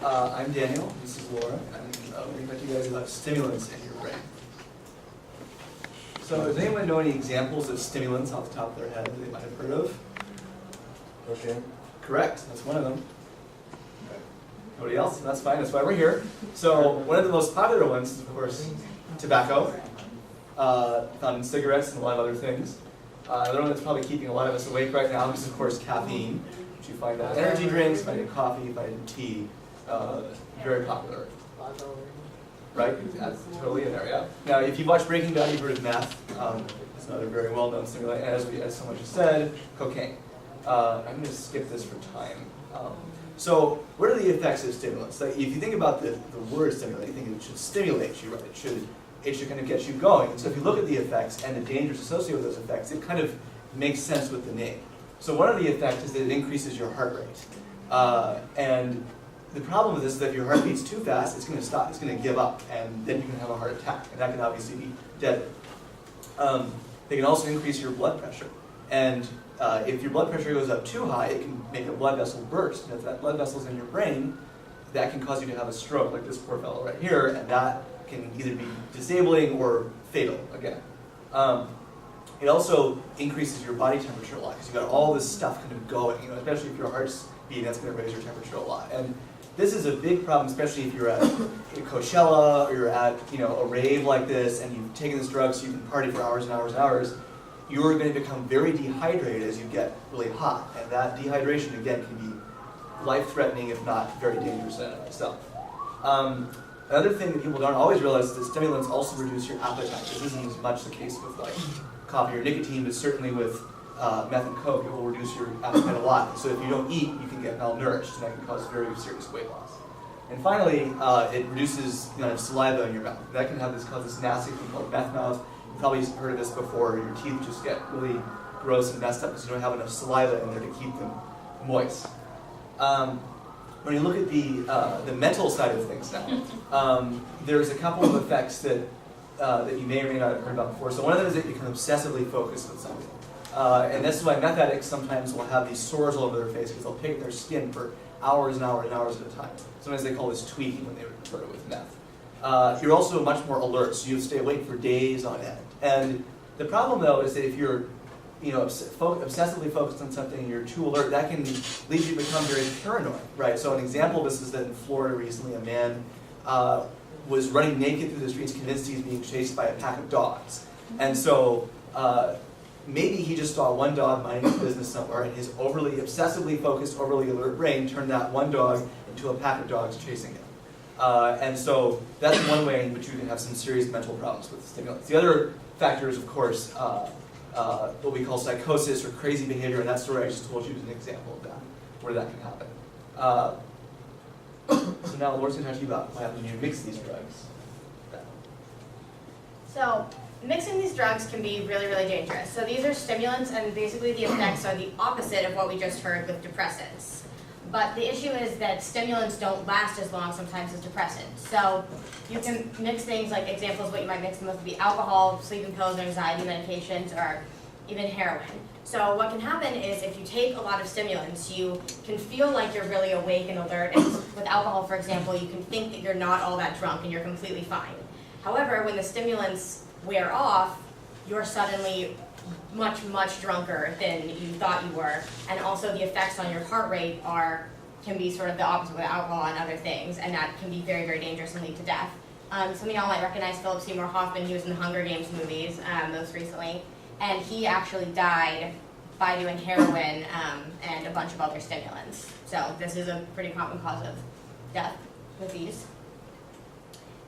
I'm Daniel, this is Laura, and I'm going to talk to you guys about stimulants in your brain. So does anyone know any examples of stimulants off the top of their head that they might have heard of? Okay. Correct, that's one of them. Nobody else? That's fine, that's why we're here. So one of the most popular ones is, of course, tobacco, found in cigarettes and a lot of other things. Another one that's probably keeping a lot of us awake right now is, of course, caffeine, which you find in energy drinks, find in coffee, find in tea. Very popular. Right? That's totally in there, yeah. Now, if you've watched Breaking Bad, you've heard of meth. It's another very well-known stimulant, and as someone just said, cocaine. I'm going to skip this for time. So, what are the effects of stimulants? Like, if you think about the word stimulant, you think it should stimulate you, right? It should kind of get you going. And so if you look at the effects and the dangers associated with those effects, it kind of makes sense with the name. So one of the effects is that it increases your heart rate. And the problem with this is that if your heart beats too fast, it's going to stop, it's going to give up, and then you can have a heart attack, and that can obviously be deadly. They can also increase your blood pressure. And if your blood pressure goes up too high, it can make a blood vessel burst. And if that blood vessel's in your brain, that can cause you to have a stroke, like this poor fellow right here, and that can either be disabling or fatal again. It also increases your body temperature a lot, because you've got all this stuff kind of going, especially if your heart's beating, that's going to raise your temperature a lot. And this is a big problem, especially if you're at Coachella, or you're at a rave like this, and you've taken this drug so you can party for hours and hours and hours. You're going to become very dehydrated as you get really hot, and that dehydration, again, can be life-threatening, if not very dangerous in and of itself. Another thing that people don't always realize is that stimulants also reduce your appetite. This isn't as much the case with like coffee or nicotine, but certainly with meth and coke, it will reduce your appetite a lot. So if you don't eat, you can get malnourished, and that can cause very serious weight loss. And finally, it reduces the amount of saliva in your mouth. That can cause this nasty thing called meth mouth. You've probably heard of this before. Your teeth just get really gross and messed up because you don't have enough saliva in there to keep them moist. When you look at the mental side of things now, there's a couple of effects that you may or may not have heard about before. So one of them is that you become obsessively focused with something. And this is why meth addicts sometimes will have these sores all over their face, because they'll pick their skin for hours and hours and hours at a time. Sometimes they call this tweaking when they refer to it with meth. You're also much more alert, so you stay awake for days on end. And the problem, though, is that if you're obsessively focused on something and you're too alert, that can lead you to become very paranoid, right? So an example of this is that in Florida recently, a man was running naked through the streets, convinced he's being chased by a pack of dogs. And so maybe he just saw one dog minding his business somewhere, and his obsessively focused, overly alert brain turned that one dog into a pack of dogs chasing him. And so that's one way in which you can have some serious mental problems with stimulants. The other factor is, of course, what we call psychosis or crazy behavior, and that story I just told you is an example of that, where that can happen. So now Laura's going to talk to you about what happens when you mix these drugs. So mixing these drugs can be really, really dangerous. So these are stimulants, and basically the effects are the opposite of what we just heard with depressants. But the issue is that stimulants don't last as long sometimes as depressants. So you can mix things like examples of what you might mix them with would be alcohol, sleeping pills, or anxiety medications, or even heroin. So what can happen is if you take a lot of stimulants, you can feel like you're really awake and alert. And with alcohol, for example, you can think that you're not all that drunk and you're completely fine. However, when the stimulants wear off, you're suddenly much, much drunker than you thought you were. And also the effects on your heart rate can be sort of the opposite with alcohol and other things, and that can be very, very dangerous and lead to death. Some of y'all might recognize Seymour Hoffman. He was in the Hunger Games movies most recently, and he actually died by doing heroin and a bunch of other stimulants. So this is a pretty common cause of death with these.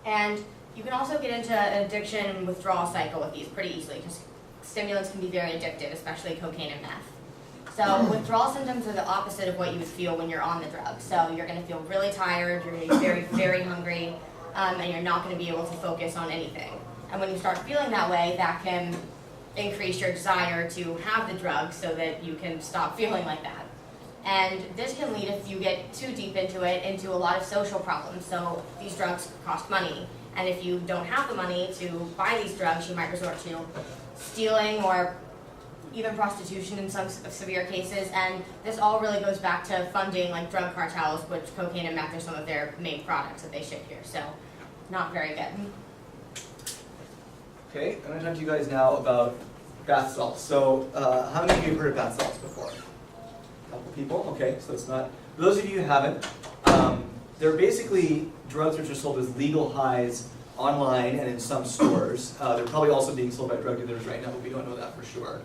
And you can also get into an addiction and withdrawal cycle with these pretty easily, because stimulants can be very addictive, especially cocaine and meth. So withdrawal symptoms are the opposite of what you would feel when you're on the drug. So you're going to feel really tired, you're going to be very, very hungry, and you're not going to be able to focus on anything. And when you start feeling that way, that can increase your desire to have the drug so that you can stop feeling like that. And this can lead, if you get too deep into it, into a lot of social problems. So these drugs cost money. And if you don't have the money to buy these drugs, you might resort to stealing or even prostitution in some severe cases, and this all really goes back to funding like drug cartels, which cocaine and meth are some of their main products that they ship here, so not very good. Okay, I'm going to talk to you guys now about bath salts. So, how many of you have heard of bath salts before? A couple people? Okay, so it's not. For those of you who haven't, they're basically drugs which are sold as legal highs online and in some stores. They're probably also being sold by drug dealers right now, but we don't know that for sure.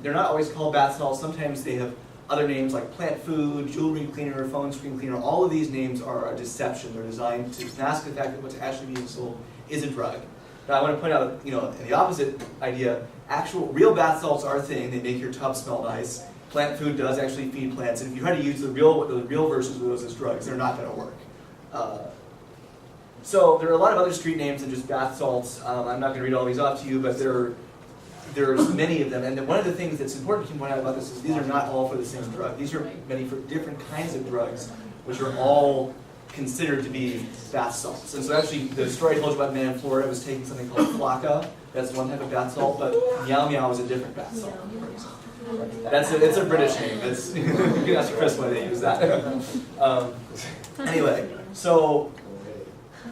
They're not always called bath salts. Sometimes they have other names like plant food, jewelry cleaner, phone screen cleaner. All of these names are a deception. They're designed to mask the fact that what's actually being sold is a drug. Now I want to point out, in the opposite idea, real bath salts are a thing. They make your tub smell nice. Plant food does actually feed plants, and if you try to use the real versions of those as drugs, they're not going to work. So there are a lot of other street names than just bath salts. I'm not going to read all these off to you, but there's many of them. And one of the things that's important to point out about this is these are not all for the same drug. These are many for different kinds of drugs, which are all considered to be bath salts. And so actually, the story I told you about man in Florida was taking something called Flocka. That's one type of bath salt, but Meow Meow is a different bath salt. It's a British name. You can ask Chris why they use that. Anyway, so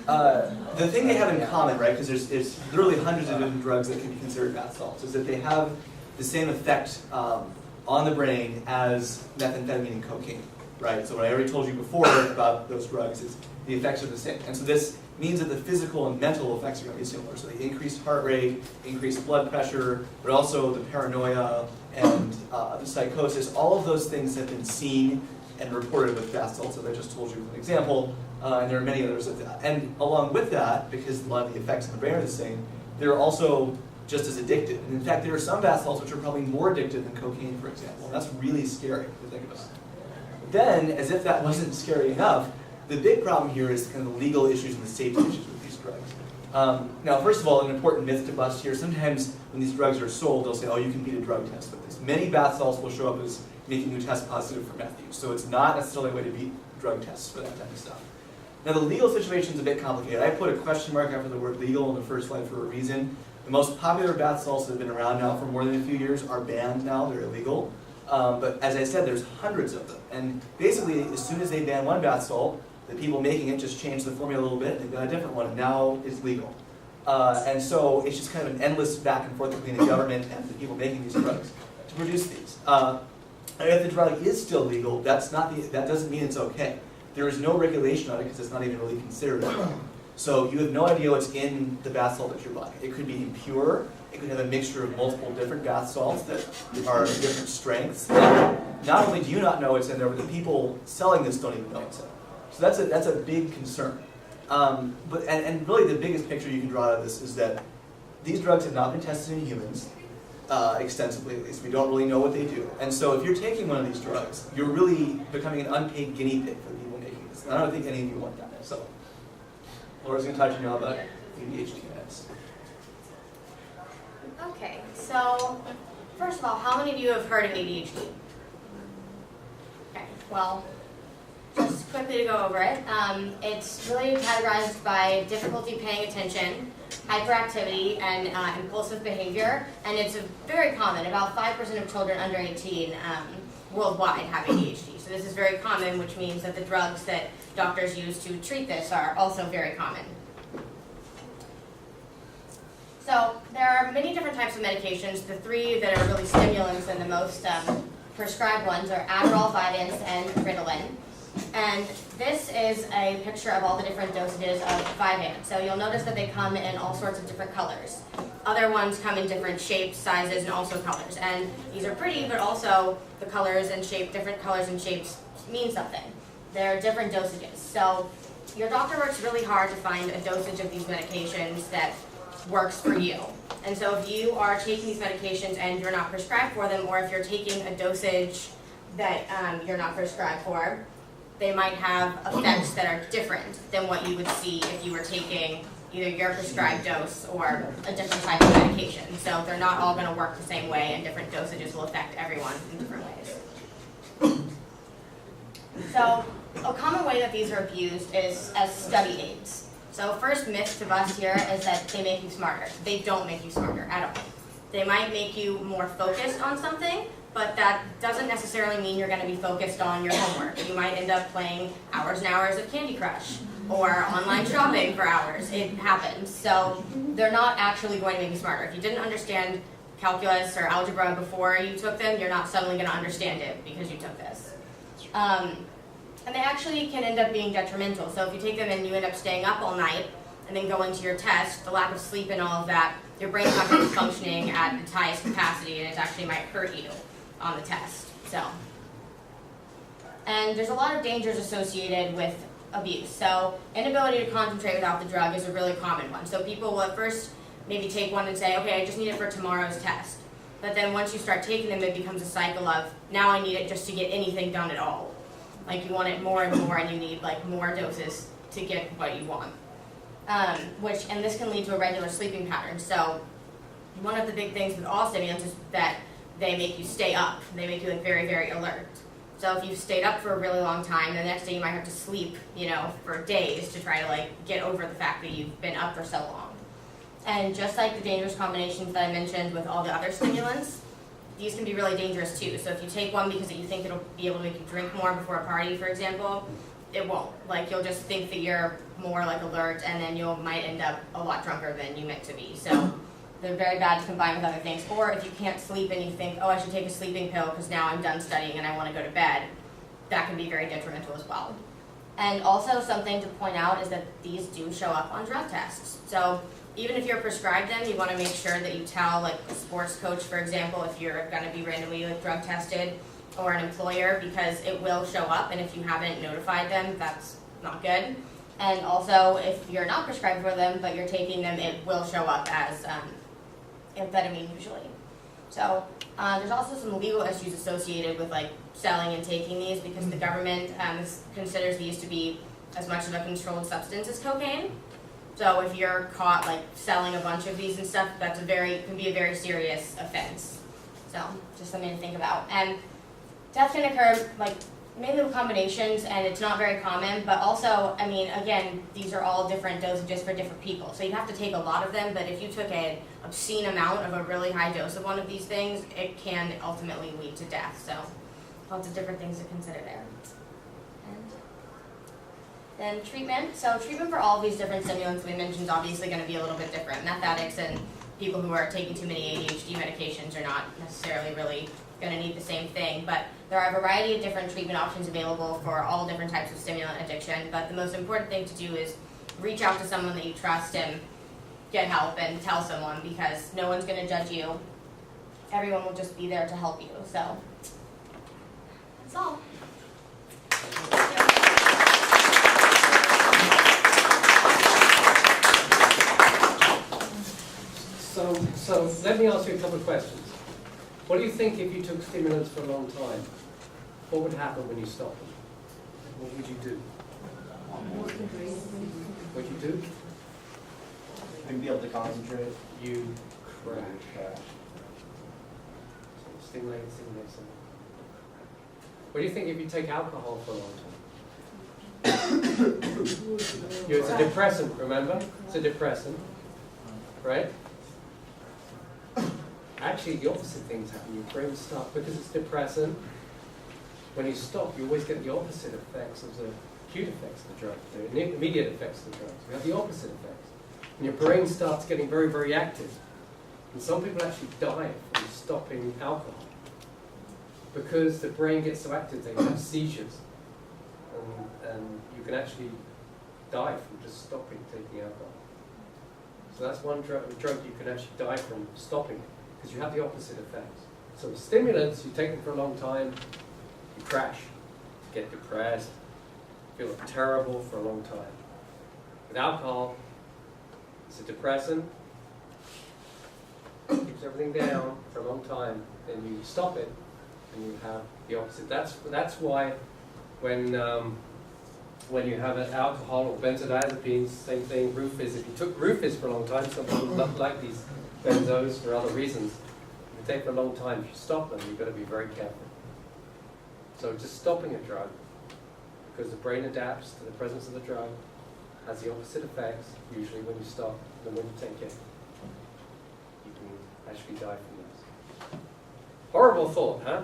the thing they have in common, right, because there's literally hundreds of different drugs that can be considered bath salts, is that they have the same effect on the brain as methamphetamine and cocaine, right? So what I already told you before about those drugs is the effects are the same. And so this means that the physical and mental effects are going to be similar. So the increased heart rate, increased blood pressure, but also the paranoia and the psychosis, all of those things have been seen and reported with bath salts, as I just told you as an example, and there are many others of that. And along with that, because a lot of the effects in the brain are the same, they're also just as addictive. And in fact, there are some bath salts which are probably more addictive than cocaine, for example. And that's really scary to think about. Then, as if that wasn't scary enough, the big problem here is kind of the legal issues and the safety issues with these drugs. Now, first of all, an important myth to bust here, sometimes when these drugs are sold, they'll say, oh, you can beat a drug test with this. Many bath salts will show up as making you test positive for meth use, so it's not necessarily a way to beat drug tests for that type of stuff. Now, the legal situation is a bit complicated. I put a question mark after the word legal in the first slide for a reason. The most popular bath salts that have been around now for more than a few years are banned now, they're illegal. But as I said, there's hundreds of them. And basically, as soon as they ban one bath salt, the people making it just change the formula a little bit, and they've got a different one, and now it's legal. And so it's just kind of an endless back and forth between the government and the people making these drugs to produce these. And if the drug is still legal, that doesn't mean it's okay. There is no regulation on it because it's not even really considered a drug. So you have no idea what's in the bath salt that you're buying. It could be impure. It could have a mixture of multiple different bath salts that are different strengths. And not only do you not know it's in there, but the people selling this don't even know it's in there. So that's a big concern. And really the biggest picture you can draw out of this is that these drugs have not been tested in humans extensively, at least. We don't really know what they do. And so if you're taking one of these drugs, you're really becoming an unpaid guinea pig for the people making this. And I don't think any of you want that. So Laura's going to talk to you now about ADHD meds. Okay, so first of all, how many of you have heard of ADHD? Okay, well, just quickly to go over it. It's really categorized by difficulty paying attention, hyperactivity, and impulsive behavior, and it's very common. About 5% of children under 18 worldwide have ADHD. So this is very common, which means that the drugs that doctors use to treat this are also very common. So there are many different types of medications. The three that are really stimulants and the most prescribed ones are Adderall, Vyvanse, and Ritalin. And this is a picture of all the different dosages of Vyvanse. So you'll notice that they come in all sorts of different colors. Other ones come in different shapes, sizes, and also colors. And these are pretty, but also the colors and shape, different colors and shapes mean something. They're different dosages. So your doctor works really hard to find a dosage of these medications that works for you. And so if you are taking these medications and you're not prescribed for them, or if you're taking a dosage that you're not prescribed for, they might have effects that are different than what you would see if you were taking either your prescribed dose or a different type of medication. So they're not all going to work the same way, and different dosages will affect everyone in different ways. So a common way that these are abused is as study aids. So first myth to bust here is that they make you smarter. They don't make you smarter at all. They might make you more focused on something, but that doesn't necessarily mean you're going to be focused on your homework. You might end up playing hours and hours of Candy Crush or online shopping for hours. It happens. So they're not actually going to make you smarter. If you didn't understand calculus or algebra before you took them, you're not suddenly going to understand it because you took this. And they actually can end up being detrimental. So if you take them and you end up staying up all night and then go into your test, the lack of sleep and all of that, your brain's not going to be functioning at its highest capacity, and it actually might hurt you on the test. So, and there's a lot of dangers associated with abuse. So inability to concentrate without the drug is a really common one. So people will at first maybe take one and say, okay, I just need it for tomorrow's test. But then once you start taking them, it becomes a cycle of, now I need it just to get anything done at all. Like you want it more and more, and you need like more doses to get what you want. And this can lead to a regular sleeping pattern. So one of the big things with all stimulants is that they make you stay up. They make you like very, very alert. So if you've stayed up for a really long time, the next day you might have to sleep, for days to try to like get over the fact that you've been up for so long. And just like the dangerous combinations that I mentioned with all the other stimulants, these can be really dangerous too. So if you take one because you think it'll be able to make you drink more before a party, for example, it won't. Like you'll just think that you're more like alert, and then you might end up a lot drunker than you meant to be. So they're very bad to combine with other things. Or if you can't sleep and you think, oh, I should take a sleeping pill because now I'm done studying and I want to go to bed, that can be very detrimental as well. And also something to point out is that these do show up on drug tests. So even if you're prescribed them, you want to make sure that you tell like a sports coach, for example, if you're going to be randomly like drug tested, or an employer, because it will show up, and if you haven't notified them, that's not good. And also, if you're not prescribed for them, but you're taking them, it will show up as amphetamine usually. So there's also some legal issues associated with like selling and taking these, because the government considers these to be as much of a controlled substance as cocaine. So if you're caught like selling a bunch of these and stuff, that's can be a very serious offense. So just something to think about. And death can occur like mainly with combinations, and it's not very common, but also, I mean, again, these are all different dosages for different people. So you have to take a lot of them, but if you took an obscene amount of a really high dose of one of these things, it can ultimately lead to death. So lots of different things to consider there. And then treatment. So treatment for all of these different stimulants we mentioned is obviously going to be a little bit different. Meth addicts and people who are taking too many ADHD medications are not necessarily really going to need the same thing, but there are a variety of different treatment options available for all different types of stimulant addiction. But the most important thing to do is reach out to someone that you trust and get help, and tell someone, because no one's going to judge you. Everyone will just be there to help you. So that's all. So let me ask you a couple of questions. What do you think if you took stimulants for a long time? What would happen when you stopped them? What would you do? What would you do? Wouldn't be able to concentrate. You crash. Stimulate. What do you think if you take alcohol for a long time? It's a depressant, remember? It's a depressant, right? Actually, the opposite things happen. Your brain stops because it's depressant. When you stop, you always get the opposite effects of the acute effects of the drug, the immediate effects of the drugs. You have the opposite effects. And your brain starts getting very, very active. And some people actually die from stopping alcohol because the brain gets so active they have seizures. And you can actually die from just stopping taking alcohol. So that's one drug you can actually die from stopping, because you have the opposite effects. So with stimulants, you take them for a long time, you crash, you get depressed, feel terrible for a long time. With alcohol, it's a depressant, keeps everything down for a long time, then you stop it, and you have the opposite. That's why when you have an alcohol or benzodiazepines, same thing, Rufus. If you took Rufus for a long time, some people don't like these benzos for other reasons. If you take for a long time, if you stop them, you've got to be very careful. So just stopping a drug, because the brain adapts to the presence of the drug, has the opposite effects, usually when you stop than when you take it. You can actually die from this. Horrible thought, huh?